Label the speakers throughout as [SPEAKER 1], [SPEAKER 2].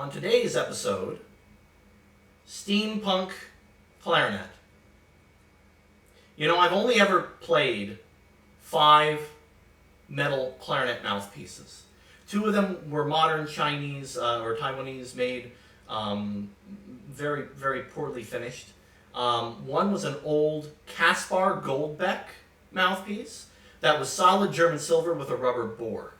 [SPEAKER 1] On today's episode, steampunk clarinet. You know, I've only ever played 5 metal clarinet mouthpieces. 2 of them were modern Chinese or Taiwanese made, very, very poorly finished. One was an old Caspar Goldbeck mouthpiece that was solid German silver with a rubber bore.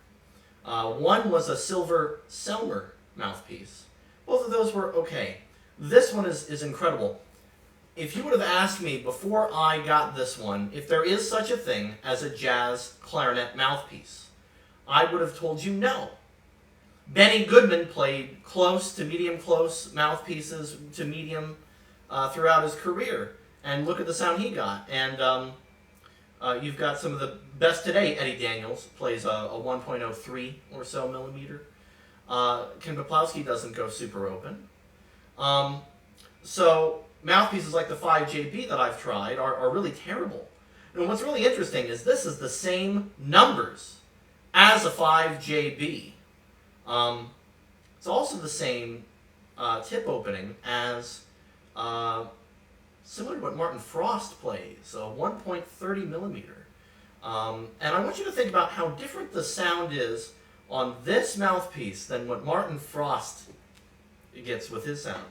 [SPEAKER 1] One was a silver Selmer mouthpiece. Both of those were okay. This one is incredible. If you would have asked me before I got this one if there is such a thing as a jazz clarinet mouthpiece, I would have told you no. Benny Goodman played close to medium close mouthpieces to medium throughout his career, and look at the sound he got. And you've got some of the best today. Eddie Daniels plays a 1.03 or so millimeter. Ken Poplawski doesn't go super open. So mouthpieces like the 5JB that I've tried are really terrible. And what's really interesting is this is the same numbers as a 5JB. It's also the same tip opening as similar to what Martin Frost plays, a 1.30 millimeter. And I want you to think about how different the sound is on this mouthpiece than what Martin Frost gets with his sound.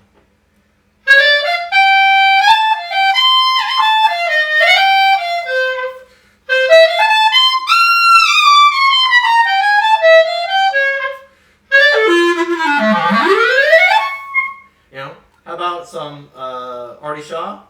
[SPEAKER 1] You know, how about some Artie Shaw?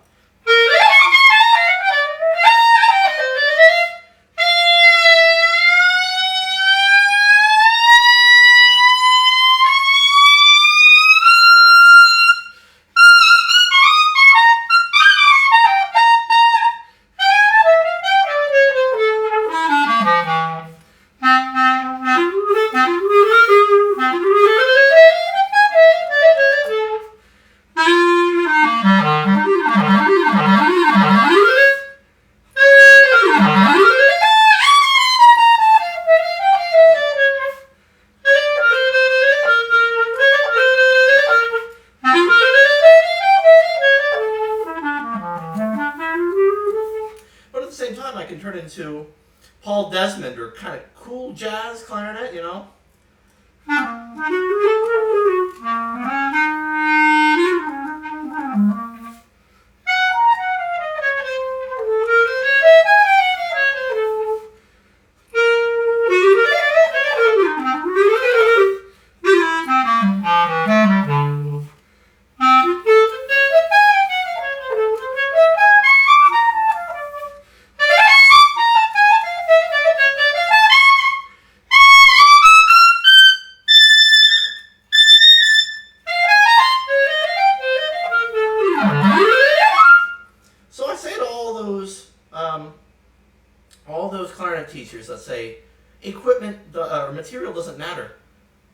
[SPEAKER 1] I can turn into Paul Desmond or kind of cool jazz clarinet, you know? All those clarinet teachers that say equipment or material doesn't matter.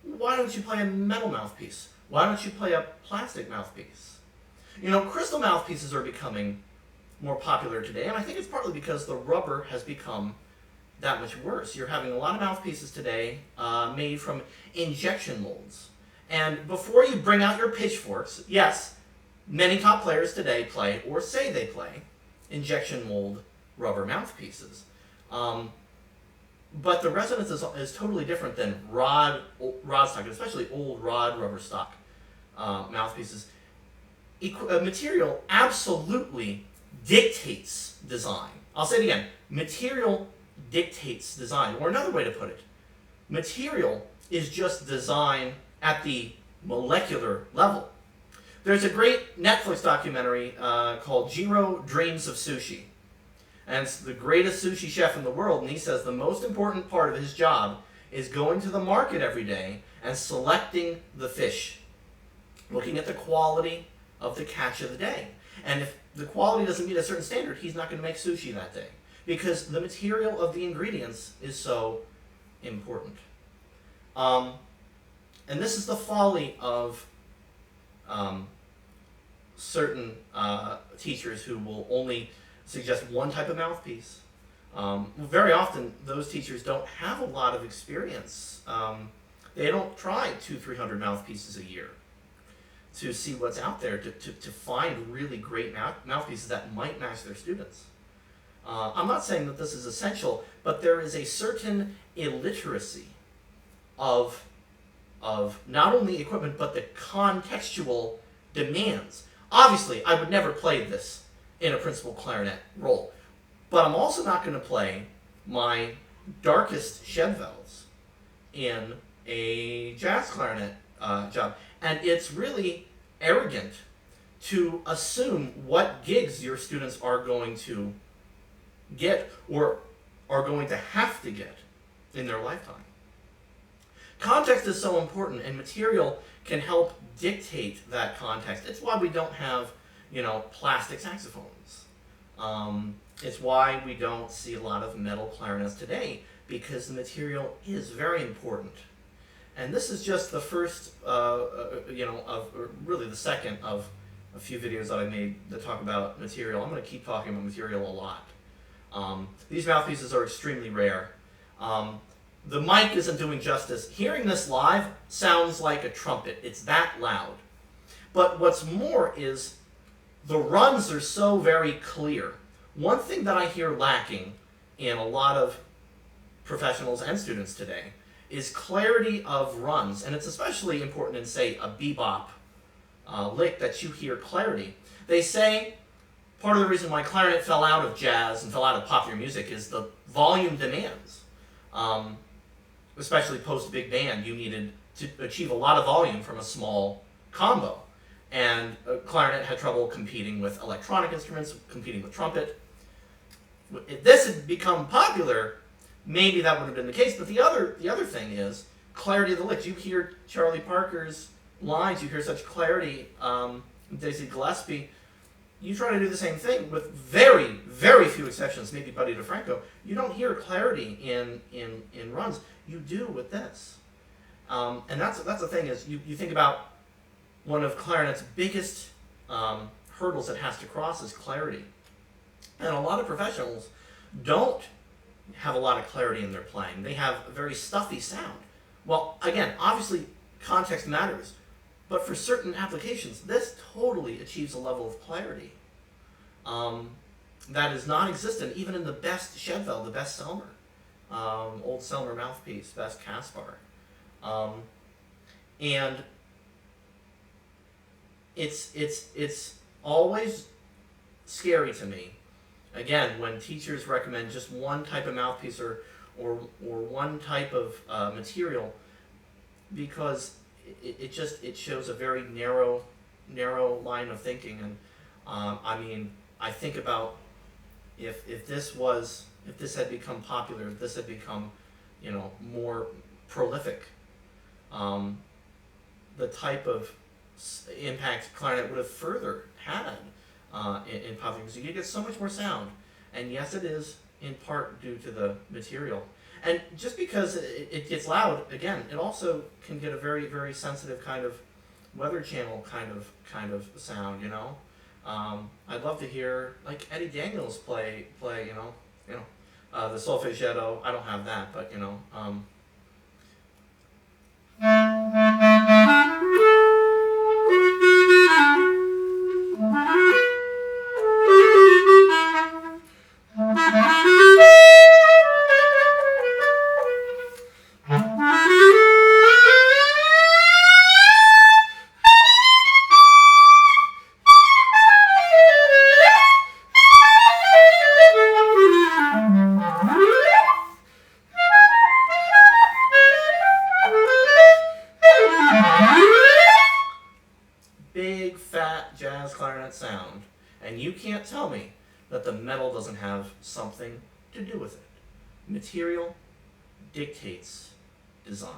[SPEAKER 1] Why don't you play a metal mouthpiece? Why don't you play a plastic mouthpiece? You know, crystal mouthpieces are becoming more popular today, and I think it's partly because the rubber has become that much worse. You're having a lot of mouthpieces today made from injection molds. And before you bring out your pitchforks, yes, many top players today play, or say they play, injection mold rubber mouthpieces. But the resonance is totally different than rod stock, especially old rod rubber stock mouthpieces. Material absolutely dictates design. I'll say it again. Material dictates design. Or another way to put it, material is just design at the molecular level. There's a great Netflix documentary called Jiro Dreams of Sushi. And it's the greatest sushi chef in the world, and he says the most important part of his job is going to the market every day and selecting the fish, looking at the quality of the catch of the day. And if the quality doesn't meet a certain standard, he's not going to make sushi that day, because the material of the ingredients is so important. And this is the folly of certain teachers who will only suggest one type of mouthpiece. Very often, those teachers don't have a lot of experience They don't try 200-300 mouthpieces a year to see what's out there, to find really great mouthpieces that might match their students. I'm not saying that this is essential, but there is a certain illiteracy of not only equipment, but the contextual demands. Obviously, I would never play this in a principal clarinet role, but I'm also not going to play my darkest shed valves in a jazz clarinet job. And it's really arrogant to assume what gigs your students are going to get or are going to have to get in their lifetime. Context is so important, and material can help dictate that context. It's why we don't have, plastic saxophones. It's why we don't see a lot of metal clarinets today, because the material is very important. And this is just the first, really the second of a few videos that I made that talk about material. I'm going to keep talking about material a lot. These mouthpieces are extremely rare. The mic isn't doing justice. Hearing this live sounds like a trumpet. It's that loud. But what's more is the runs are so very clear. One thing that I hear lacking in a lot of professionals and students today is clarity of runs. And it's especially important in, say, a bebop lick that you hear clarity. They say part of the reason why clarinet fell out of jazz and fell out of popular music is the volume demands. Especially post-big band, you needed to achieve a lot of volume from a small combo. And clarinet had trouble competing with electronic instruments, competing with trumpet. If this had become popular, maybe that would have been the case. But the other thing is clarity of the licks. You hear Charlie Parker's lines, you hear such clarity, Dizzy Gillespie. You try to do the same thing with very, very few exceptions, maybe Buddy DeFranco. You don't hear clarity in runs. You do with this. And that's the thing is, you think about one of clarinet's biggest hurdles it has to cross is clarity. And a lot of professionals don't have a lot of clarity in their playing. They have a very stuffy sound. Well, again, obviously context matters, but for certain applications, this totally achieves a level of clarity that is non-existent even in the best Shedveld, the best Selmer, old Selmer mouthpiece, best Caspar. And it's always scary to me, again, when teachers recommend just one type of mouthpiece or one type of material, because it shows a very narrow line of thinking. And I think about if this had become popular, if this had become more prolific, the type of impact clarinet would have further had in popular music. You get so much more sound, and yes, it is in part due to the material. And just because it gets loud, again, it also can get a very, very sensitive kind of weather channel kind of sound. I'd love to hear like Eddie Daniels play the solfeggetto. I don't have that, but big fat jazz clarinet sound, and you can't tell me that the metal doesn't have something to do with it. Material dictates design.